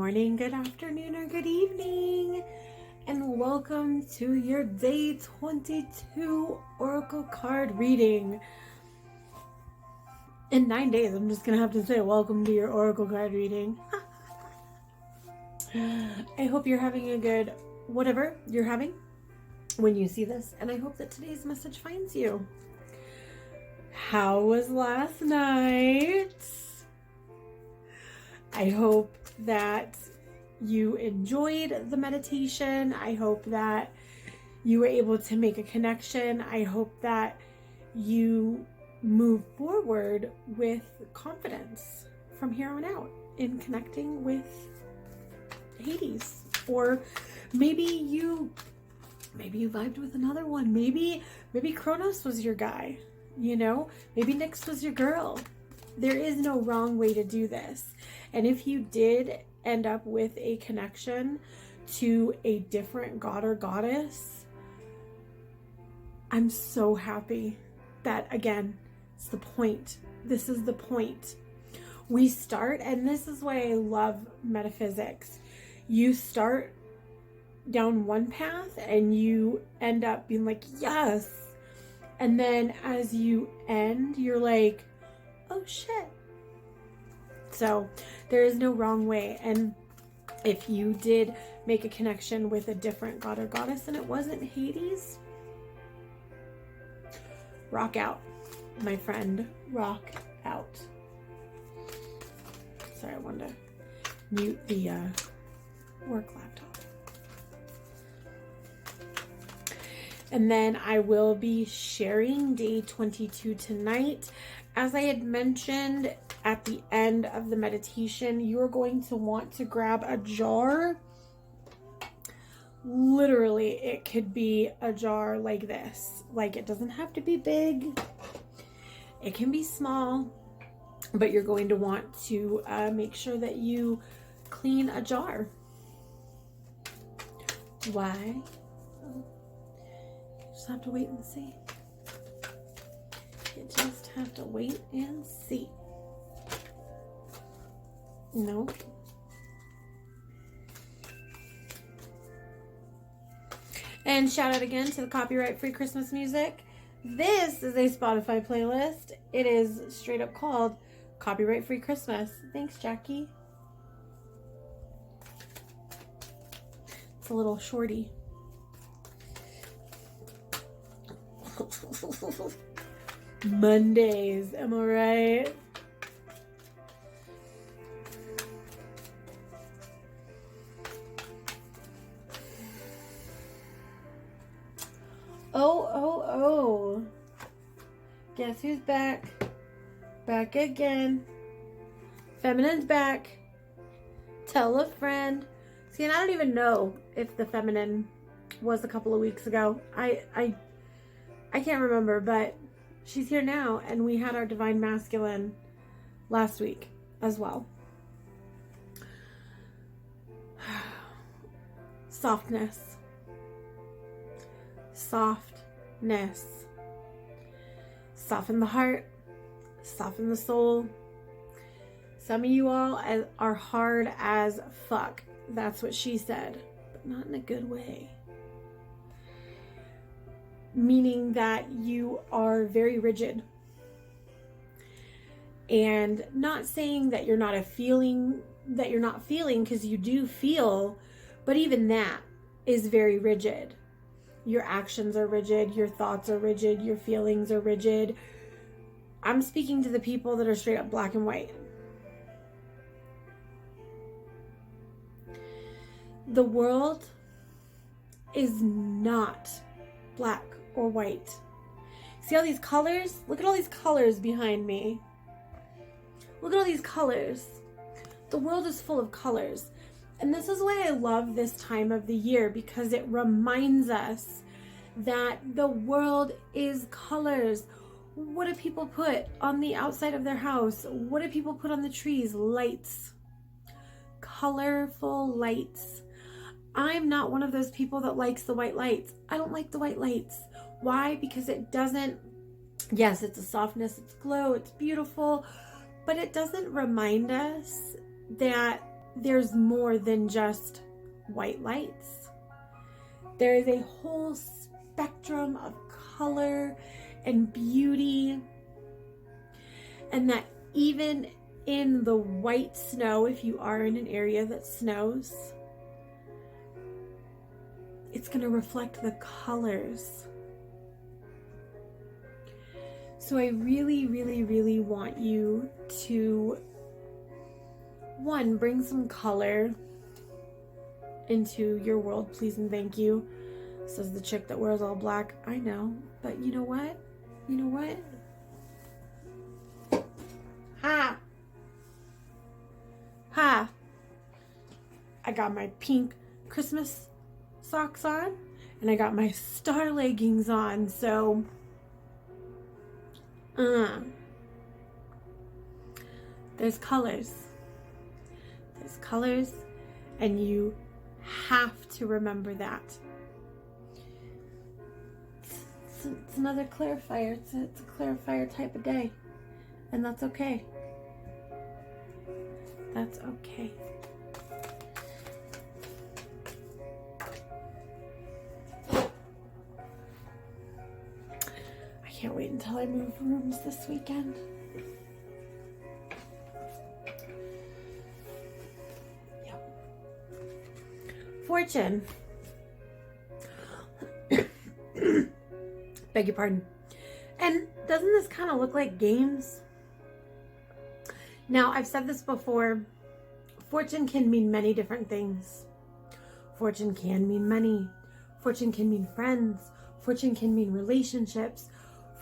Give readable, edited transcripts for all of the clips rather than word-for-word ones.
morning, good afternoon, or good evening, and welcome to your day 22 Oracle card reading. In 9 days, I'm just gonna have to say welcome to your Oracle card reading. I hope you're having a good whatever you're having when you see this, and I hope that today's message finds you. How was last night? I hope that you enjoyed the meditation. I hope that you were able to make a connection. I hope that you move forward with confidence from here on out in connecting with Hades. Or maybe you vibed with another one. Maybe Kronos was your guy, maybe Nyx was your girl. There is no wrong way to do this. And if you did end up with a connection to a different god or goddess, I'm so happy that, again, it's the point. This is the point. We start, and this is why I love metaphysics. You start down one path and you end up being like, yes. And then as you end, you're like, oh shit. So there is no wrong way. And if you did make a connection with a different god or goddess and it wasn't Hades, rock out, my friend, rock out. Sorry, I wanted to mute the work laptop. And then I will be sharing day 22 tonight. As I had mentioned at the end of the meditation, you're going to want to grab a jar. Literally, it could be a jar like this. Like, it doesn't have to be big. It can be small, but you're going to want to make sure that you clean a jar. Why? You just have to wait and see. You just have to wait and see. No. And shout out again to the copyright-free Christmas music. This is a Spotify playlist. It is straight up called Copyright-Free Christmas. Thanks, Jackie. It's a little shorty. Mondays, am I right? Oh. Guess who's back? Back again. Feminine's back. Tell a friend. See, and I don't even know if the feminine was a couple of weeks ago. I can't remember, but she's here now, and we had our divine masculine last week as well. Softness. Soften the heart, soften the soul. Some of you all are hard as fuck. That's what she said, but not in a good way. Meaning that you are very rigid. And not saying that you're not feeling, because you do feel, but even that is very rigid. Your actions are rigid, your thoughts are rigid, your feelings are rigid. I'm speaking to the people that are straight up black and white. The world is not black or white. See all these colors? Look at all these colors behind me. Look at all these colors. The world is full of colors. And this is why I love this time of the year, because it reminds us that the world is colors. What do people put on the outside of their house? What do people put on the trees? Lights. Colorful lights. I'm not one of those people that likes the white lights. I don't like the white lights. Why? Because it doesn't, yes, it's a softness, it's glow, it's beautiful, but it doesn't remind us that there's more than just white lights. There is a whole spectrum of color and beauty, and that even in the white snow, if you are in an area that snows, it's going to reflect the colors. So I really, really, really want you to, one, bring some color into your world, please and thank you. Says the chick that wears all black. I know, but you know what? You know what? Ha! Ha! I got my pink Christmas socks on, and I got my star leggings on, so there's colors. There's colors, and you have to remember that. It's another clarifier. It's a clarifier type of day, and that's okay. That's okay. I can't wait until I move rooms this weekend. Yep. Fortune. Beg your pardon. And doesn't this kind of look like games? Now, I've said this before. Fortune can mean many different things. Fortune can mean money. Fortune can mean friends. Fortune can mean relationships.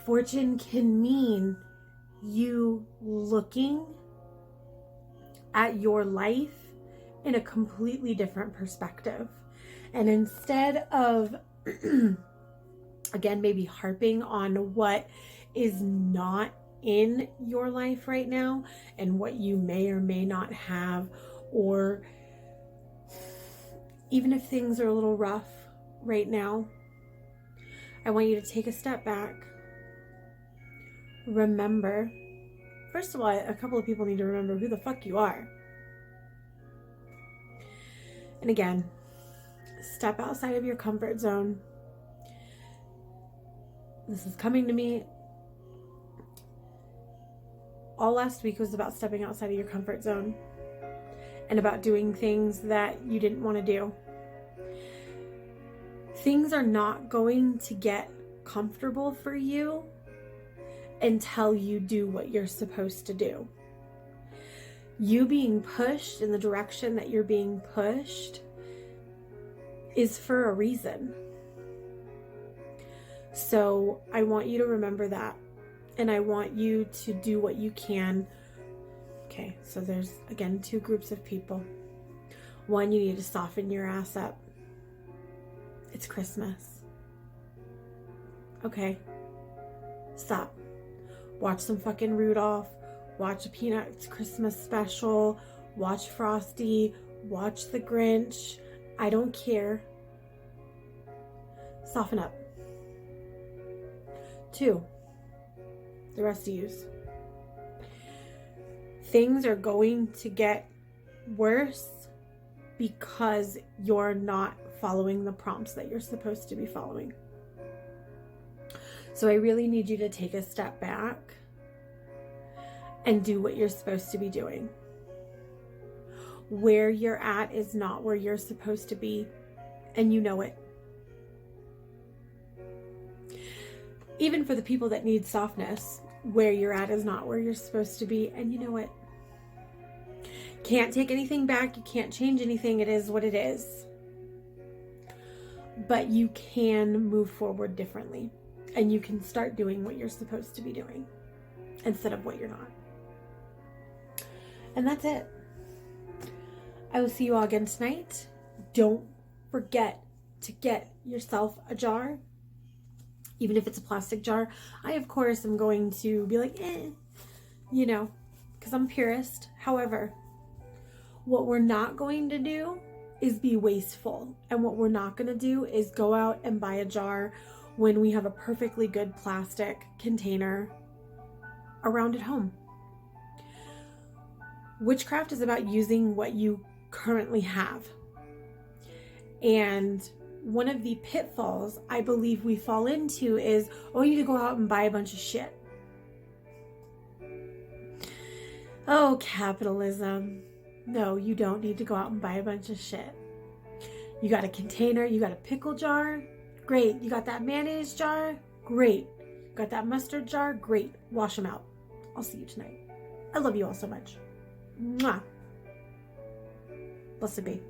Fortune can mean you looking at your life in a completely different perspective. And instead of again, maybe harping on what is not in your life right now and what you may or may not have, or even if things are a little rough right now, I want you to take a step back. Remember, first of all, a couple of people need to remember who the fuck you are. And again, step outside of your comfort zone. This is coming to me. All last week was about stepping outside of your comfort zone and about doing things that you didn't want to do. Things are not going to get comfortable for you until you do what you're supposed to do. You being pushed in the direction that you're being pushed is for a reason. So I want you to remember that, and I want you to do what you can. Okay, so there's, again, two groups of people. One, you need to soften your ass up. It's Christmas. Okay, stop. Watch some fucking Rudolph. Watch a Peanuts Christmas special. Watch Frosty. Watch The Grinch. I don't care. Soften up. 2, the rest of yous. Things are going to get worse because you're not following the prompts that you're supposed to be following. So I really need you to take a step back and do what you're supposed to be doing. Where you're at is not where you're supposed to be, and you know it. Even for the people that need softness, where you're at is not where you're supposed to be, and you know it. Can't take anything back. You can't change anything. It is what it is. But you can move forward differently, and you can start doing what you're supposed to be doing instead of what you're not. And that's it. I will see you all again tonight. Don't forget to get yourself a jar. Even if it's a plastic jar, I, of course, am going to be like, because I'm a purist. However, what we're not going to do is be wasteful. And what we're not going to do is go out and buy a jar when we have a perfectly good plastic container around at home. Witchcraft is about using what you currently have. And one of the pitfalls I believe we fall into is, oh, you need to go out and buy a bunch of shit. Oh, capitalism. No, you don't need to go out and buy a bunch of shit. You got a container, you got a pickle jar, great. You got that mayonnaise jar, great. Got that mustard jar, great. Wash them out. I'll see you tonight. I love you all so much. Mwah. Blessed be.